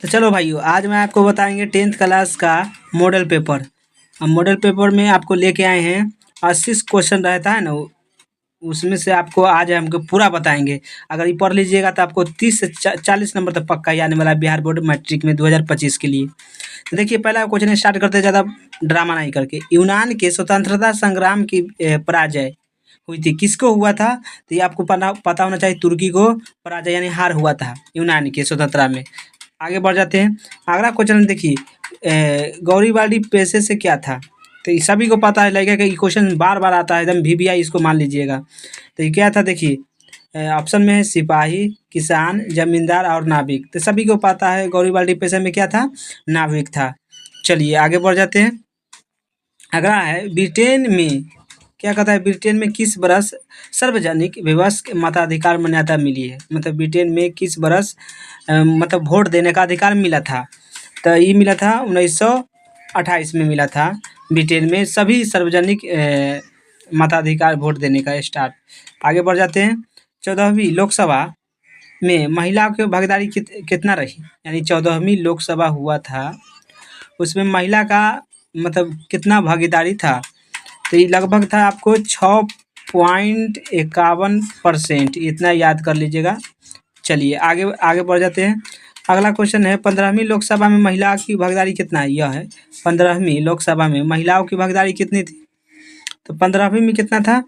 तो चलो भाइयों, आज मैं आपको बताएंगे 10th क्लास का मॉडल पेपर। अब मॉडल पेपर में आपको लेके आए हैं 80 क्वेश्चन रहता है ना, उसमें से आपको आज हमको पूरा बताएंगे। अगर ये पढ़ लीजिएगा तो आपको 30 से 40 नंबर तक पक्का ही आने वाला है बिहार बोर्ड मैट्रिक में 2025 के लिए। तो देखिए, पहला क्वेश्चन स्टार्ट करते हैं ज़्यादा ड्रामा नहीं करके। यूनान के स्वतंत्रता संग्राम की पराजय हुई थी, किसको हुआ था? तो ये आपको पता होना चाहिए, तुर्की को पराजय यानी हार हुआ था यूनान के स्वतंत्रता में। आगे बढ़ जाते हैं। अगला क्वेश्चन देखिए, गौरीवाली पेशे से क्या था? तो ये सभी को पता है, लगेगा कि ये क्वेश्चन बार बार आता है, एकदम वीवीआई इसको मान लीजिएगा। तो ये क्या था देखिए, ऑप्शन में है सिपाही, किसान, जमींदार और नाविक। तो सभी को पता है गौरीवाली पेशे में क्या था, नाविक था। चलिए आगे बढ़ जाते हैं। अगला है, ब्रिटेन में क्या कहता है, ब्रिटेन में किस बरस सार्वजनिक विवश मताधिकार मान्यता मिली है? मतलब ब्रिटेन में किस बरस मतलब वोट देने का अधिकार मिला था? तो ये मिला था 1928 में मिला था। ब्रिटेन में सभी सार्वजनिक मताधिकार वोट देने का स्टार्ट। आगे बढ़ जाते हैं। 14वीं लोकसभा में महिलाओं की भागीदारी कितना रही? यानी 14वीं लोकसभा हुआ था, उसमें महिला का मतलब कितना भागीदारी था? तो ये लगभग था आपको 6.51%, इतना याद कर लीजिएगा। चलिए आगे आगे बढ़ जाते हैं। अगला क्वेश्चन है, 15वीं लोकसभा में महिला की भागीदारी कितना है? यह है 15वीं लोकसभा में महिलाओं की भागीदारी कितनी थी? तो 15वीं में कितना था,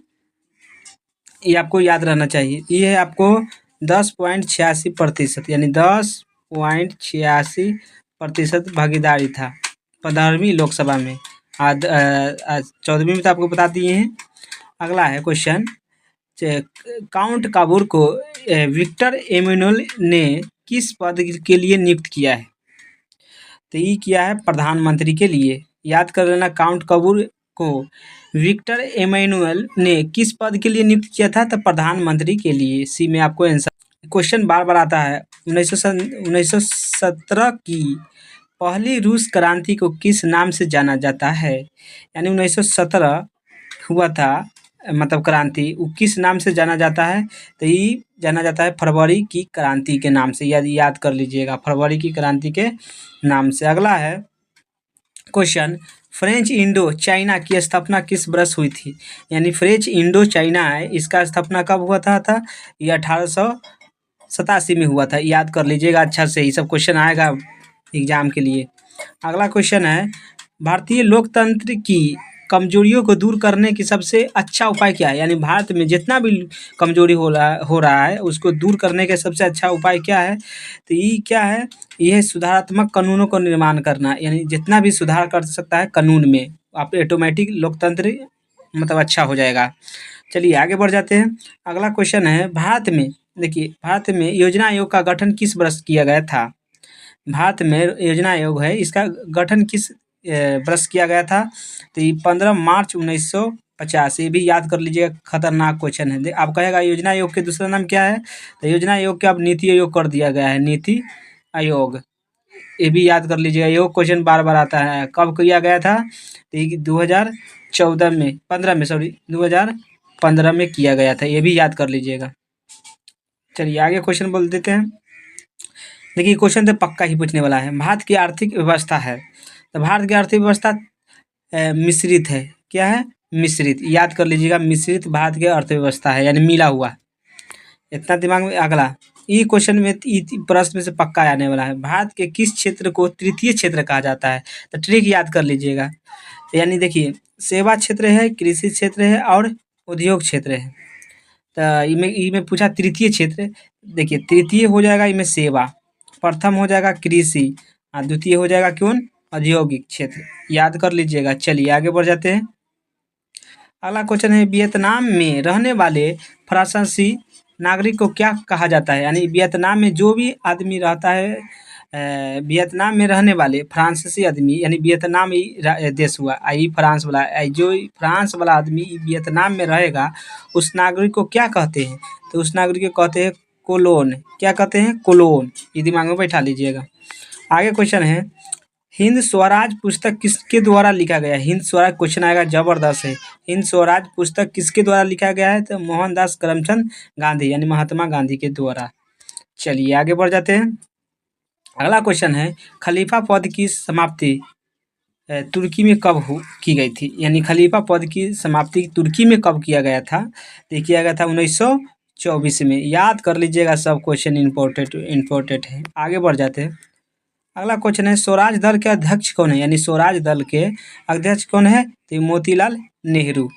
ये आपको याद रहना चाहिए। ये है आपको 10.86%, यानी 10.86% भागीदारी था 15वीं लोकसभा में। आज 14वीं में तो आपको बता दिए हैं। अगला है क्वेश्चन, काउंट काबूर को विक्टर एमेनुअल ने किस पद के लिए नियुक्त किया है? तो ये किया है प्रधानमंत्री के लिए। याद कर लेना, काउंट काबूर को विक्टर एमेनुअल ने किस पद के लिए नियुक्त किया था? तो प्रधानमंत्री के लिए। सी में आपको आंसर। क्वेश्चन बार बार आता है, 1917 की पहली रूस क्रांति को किस नाम से जाना जाता है? यानी 1917 हुआ था मतलब क्रांति, वो किस नाम से जाना जाता है? तो ये जाना जाता है फरवरी की क्रांति के नाम से। याद कर लीजिएगा, फरवरी की क्रांति के नाम से। अगला है क्वेश्चन, फ्रेंच इंडो चाइना की स्थापना किस वर्ष हुई थी? यानी फ्रेंच इंडो चाइना है, इसका स्थापना कब हुआ था? ये 1887 में हुआ था। याद कर लीजिएगा अच्छा से, ये सब क्वेश्चन आएगा एग्जाम के लिए। अगला क्वेश्चन है, भारतीय लोकतंत्र की कमजोरियों को दूर करने की सबसे अच्छा उपाय क्या है? यानी भारत में जितना भी कमजोरी हो रहा है उसको दूर करने का सबसे अच्छा उपाय क्या है? तो ये क्या है, ये है सुधारात्मक कानूनों का निर्माण करना। यानी जितना भी सुधार कर सकता है कानून में, आप ऑटोमेटिक लोकतंत्र मतलब अच्छा हो जाएगा। चलिए आगे बढ़ जाते हैं। अगला क्वेश्चन है, भारत में देखिए, भारत में योजना आयोग का गठन किस वर्ष किया गया था? भारत में योजना आयोग है, इसका गठन किस वर्ष किया गया था? तो ये 15 मार्च 1950। ये भी याद कर लीजिएगा, खतरनाक क्वेश्चन है। आप कहेगा योजना आयोग के दूसरा नाम क्या है? तो योजना आयोग के अब नीति आयोग कर दिया गया है, नीति आयोग। ये भी याद कर लीजिएगा, योग क्वेश्चन बार बार आता है। कब किया गया था? तो ये 2014 में 15 में, सॉरी 2015 में किया गया था। ये भी याद कर लीजिएगा। चलिए आगे क्वेश्चन बोल देते हैं। देखिए क्वेश्चन तो पक्का ही पूछने वाला है। भारत की आर्थिक व्यवस्था है, तो भारत की आर्थिक व्यवस्था मिश्रित है। क्या है? मिश्रित। याद कर लीजिएगा, मिश्रित भारत की अर्थव्यवस्था है, यानी मिला हुआ। इतना दिमाग में। अगला ये क्वेश्चन में प्रश्न में से पक्का आने वाला है, भारत के किस क्षेत्र को तृतीय क्षेत्र कहा जाता है? तो ट्रिक याद कर लीजिएगा। यानी देखिए, सेवा क्षेत्र है, कृषि क्षेत्र है और उद्योग क्षेत्र है। तो इनमें पूछा तृतीय क्षेत्र। देखिए तृतीय हो जाएगा इनमें सेवा, प्रथम हो जाएगा कृषि और द्वितीय हो जाएगा कौन? औद्योगिक क्षेत्र। याद कर लीजिएगा। चलिए आगे बढ़ जाते हैं। अगला क्वेश्चन है, वियतनाम में रहने वाले फ्रांसीसी नागरिक को क्या कहा जाता है? यानी वियतनाम में जो भी आदमी रहता है, वियतनाम में रहने वाले फ्रांसीसी आदमी, यानी वियतनाम ही देश हुआ, आई फ्रांस वाला, जो फ्रांस वाला आदमी वियतनाम में रहेगा उस नागरिक को क्या कहते हैं? तो उस नागरिक को कहते हैं कोलोन। क्या कहते हैं? कोलोन। ये दिमाग में बैठा लीजिएगा। आगे क्वेश्चन है, हिंद स्वराज पुस्तक किसके द्वारा लिखा गया है? हिंद स्वराज क्वेश्चन आएगा, जबरदस्त है। हिंद स्वराज पुस्तक किसके द्वारा लिखा गया है? तो मोहनदास करमचंद गांधी, यानी महात्मा गांधी के द्वारा। चलिए आगे बढ़ जाते हैं। अगला क्वेश्चन है, खलीफा पद की समाप्ति तुर्की में कब की गई थी? यानी खलीफा पद की समाप्ति तुर्की में कब किया गया था? तो ये किया गया था 1924 में। याद कर लीजिएगा, सब क्वेश्चन इम्पोर्टेंट है। आगे बढ़ जाते हैं। अगला क्वेश्चन है, स्वराज दल के अध्यक्ष कौन है? यानी स्वराज दल के अध्यक्ष कौन है? तो ये मोतीलाल नेहरू।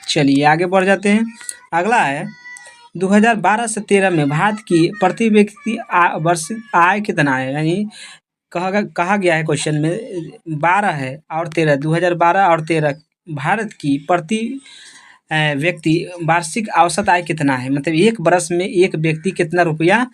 चलिए आगे बढ़ जाते हैं। अगला है, 2012 से 13 में भारत की प्रति व्यक्ति वार्षिक आय कितना है? यानी कहा गया है क्वेश्चन में 12 है और 13, 2012 और 13 भारत की प्रति व्यक्ति वार्षिक औसत आय कितना है? मतलब एक वर्ष में एक व्यक्ति कितना रुपया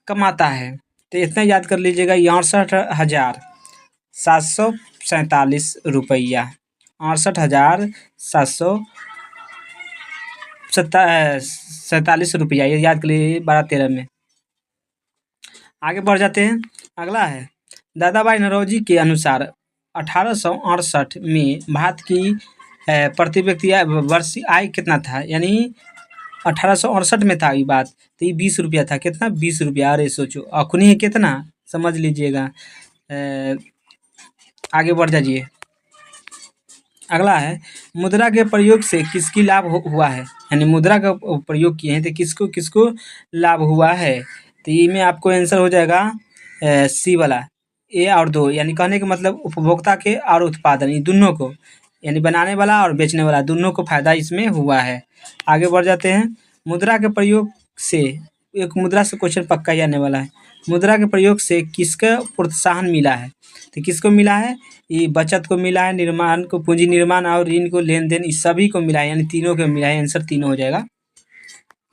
कमाता है? तो इतना याद कर लीजिएगा, 68,747 रुपया। 68,747 रुपया, ये याद कर लीजिए 12-13 में। आगे बढ़ जाते हैं। अगला है, दादा भाई नौरोजी के अनुसार 1868 में भारत की प्रति व्यक्ति वार्षिक आय कितना था? यानी 1868 में था ये बात, तो ये 20 रुपया था। कितना? 20 रुपया। अरे सोचो, अखनी है कितना, समझ लीजिएगा। आगे बढ़ जाइए। अगला है, मुद्रा के प्रयोग से किसकी लाभ हुआ है? यानी मुद्रा का प्रयोग किए हैं तो किसको किसको लाभ हुआ है? तो ये में आपको आंसर हो जाएगा सी वाला, ए और दो। यानी कहने का मतलब उपभोक्ता के और उत्पादन, ये दोनों को, यानी बनाने वाला और बेचने वाला दोनों को फायदा इसमें हुआ है। आगे बढ़ जाते हैं। मुद्रा के प्रयोग से, एक मुद्रा से क्वेश्चन पक्का ही आने वाला है। मुद्रा के प्रयोग से किसका प्रोत्साहन मिला है? तो किसको मिला है? ये बचत को मिला है, निर्माण को, पूंजी निर्माण और ऋण को, लेन देन, इस सभी को मिला है। यानी तीनों को मिला है। आंसर तीनों हो जाएगा।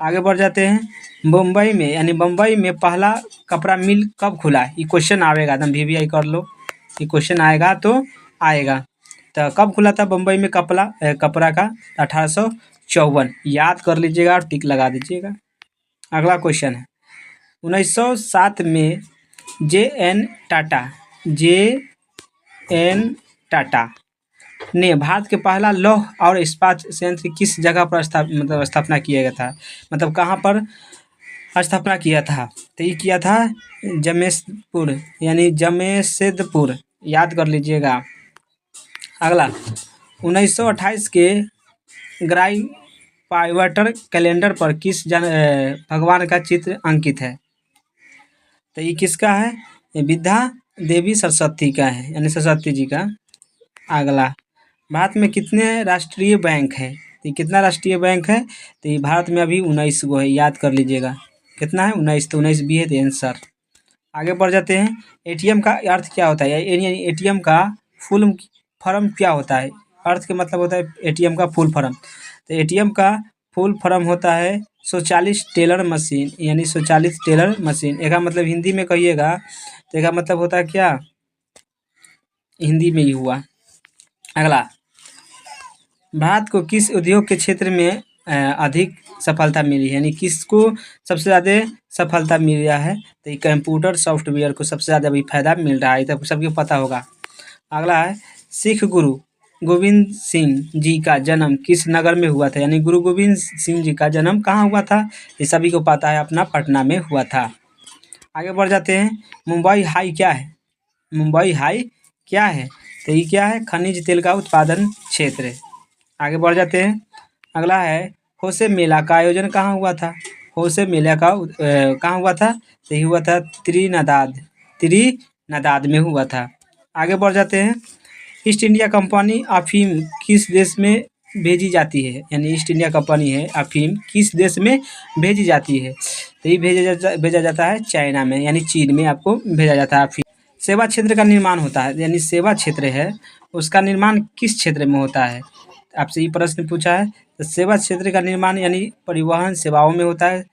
आगे बढ़ जाते हैं। मुंबई में, यानी बम्बई में पहला कपड़ा मिल कब खुला? ये क्वेश्चन आएगा, एकदम वीवीआई कर लो, ये क्वेश्चन आएगा तो आएगा। तो कब खुला था बम्बई में कपड़ा का? 1854। याद कर लीजिएगा और टिक लगा दीजिएगा। अगला क्वेश्चन है, 1907 में जे एन टाटा ने भारत के पहला लौह और इस्पात संयंत्र किस जगह पर स्थापना किया गया था? मतलब कहाँ पर स्थापना किया था? तो ये किया था जमशेदपुर, यानी जमशेदपुर। याद कर लीजिएगा। अगला, 1928 के ग्राई पाइवटर कैलेंडर पर किस भगवान का चित्र अंकित है? तो ये किसका है? ये विद्या देवी सरस्वती का है, यानी सरस्वती जी का। अगला, भारत में कितने राष्ट्रीय बैंक है? तो कितना राष्ट्रीय बैंक है? तो ये भारत में अभी 19 गो है। याद कर लीजिएगा, कितना है? 19। तो 19 भी है तो आंसर। आगे बढ़ जाते हैं। एटीएम का अर्थ क्या होता है? यानी एटीएम का फुल फॉर्म क्या होता है? अर्थ के मतलब होता है एटीएम का फुल फॉर्म। तो एटीएम का फुल फॉर्म होता है स्वचालित टेलर मशीन, यानी स्वचालित टेलर मशीन। इसका मतलब हिंदी में कहिएगा तो इसका मतलब होता है क्या? हिंदी में ही हुआ। अगला, भारत को किस उद्योग के क्षेत्र में अधिक सफलता मिली है? यानी किसको सबसे ज़्यादा सफलता मिल रहा है? तो ये कंप्यूटर सॉफ्टवेयर को सबसे ज़्यादा अभी फायदा मिल रहा है, तो सबको पता होगा। अगला है, सिख गुरु गोविंद सिंह जी का जन्म किस नगर में हुआ था? यानी गुरु गोविंद सिंह जी का जन्म कहाँ हुआ था? ये सभी को पता है, अपना पटना में हुआ था। आगे बढ़ जाते हैं। मुंबई हाई क्या है? मुंबई हाई क्या है? तो ये क्या है? खनिज तेल का उत्पादन क्षेत्र है। आगे बढ़ जाते हैं। अगला है, होसे मेला का आयोजन कहाँ हुआ था? होसे मेला का कहाँ हुआ था? तो ये हुआ था त्रिनदाद में हुआ था। आगे बढ़ जाते हैं। ईस्ट इंडिया कंपनी अफीम किस देश में भेजी जाती है? यानी ईस्ट इंडिया कंपनी है अफीम किस देश में भेजी जाती है? तो ये भेजा जाता है चाइना में, यानी चीन में आपको भेजा जाता है अफीम। सेवा क्षेत्र का निर्माण होता है, यानी सेवा क्षेत्र है उसका निर्माण किस क्षेत्र में होता है? आपसे ये प्रश्न पूछा है। तो सेवा क्षेत्र का निर्माण यानी परिवहन सेवाओं में होता है,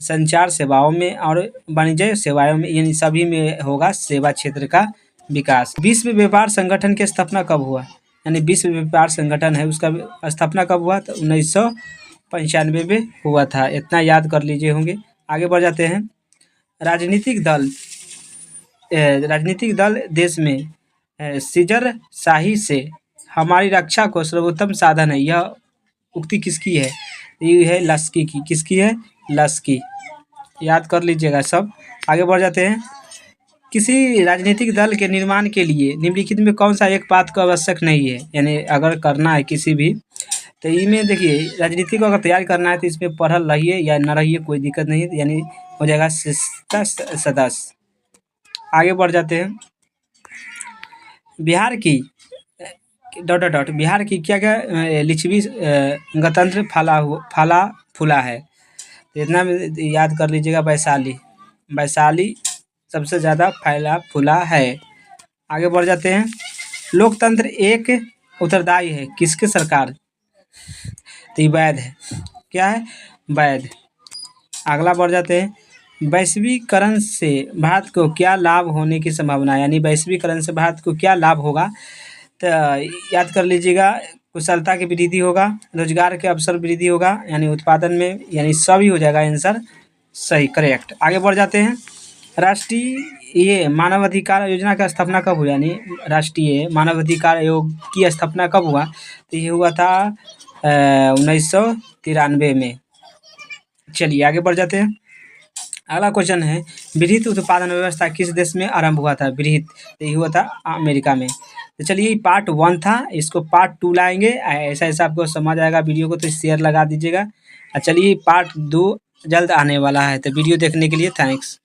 संचार सेवाओं में और वाणिज्य सेवाओं में, यानी सभी में होगा सेवा क्षेत्र का विकास। विश्व व्यापार संगठन की स्थापना कब हुआ? यानी विश्व व्यापार संगठन है उसका स्थापना कब हुआ? तो 1995 में हुआ था। इतना याद कर लीजिए होंगे। आगे बढ़ जाते हैं। राजनीतिक दल देश में सीजर शाही से हमारी रक्षा को सर्वोत्तम साधन है, यह उक्ति किसकी है? ये है लस्की की। किसकी है? लस्की। याद कर लीजिएगा सब। आगे बढ़ जाते हैं। किसी राजनीतिक दल के निर्माण के लिए निम्नलिखित में कौन सा एक बात को आवश्यक नहीं है, यानी अगर करना है किसी भी, तो इनमें देखिए राजनीति को अगर तैयार करना है तो इसमें पढ़ल रहिए या न रहिए कोई दिक्कत नहीं है, यानी हो जाएगा सदस्य। आगे बढ़ जाते हैं। बिहार की डॉट डॉट डॉट बिहार की क्या क्या लिच्छवी गणतंत्र फला फूला है, तो इतना भी याद कर लीजिएगा। वैशाली, वैशाली सबसे ज़्यादा फैला फूला है। आगे बढ़ जाते हैं। लोकतंत्र एक उत्तरदायी है किसके सरकार, तो ये वैध है। क्या है, वैध। अगला बढ़ जाते हैं। वैश्वीकरण से भारत को क्या लाभ होने की संभावना है, यानी वैश्वीकरण से भारत को क्या लाभ होगा, तो याद कर लीजिएगा। कुशलता की वृद्धि होगा, रोजगार के अवसर वृद्धि होगा, यानी उत्पादन में, यानी सभी हो जाएगा आंसर सही, करेक्ट। आगे बढ़ जाते हैं। राष्ट्रीय मानवाधिकार योजना की स्थापना कब हुई, यानी राष्ट्रीय मानवाधिकार आयोग की स्थापना कब हुआ, तो ये हुआ था 1993 में। चलिए आगे बढ़ जाते हैं। अगला क्वेश्चन है, वृहत उत्पादन व्यवस्था किस देश में आरंभ हुआ था, वृहत, तो ये हुआ था अमेरिका में। तो चलिए पार्ट 1 था, इसको पार्ट 2 लाएंगे। ऐसा ऐसा आपको समझ आएगा वीडियो को तो शेयर लगा दीजिएगा। चलिए पार्ट 2 जल्द आने वाला है, तो वीडियो देखने के लिए थैंक्स।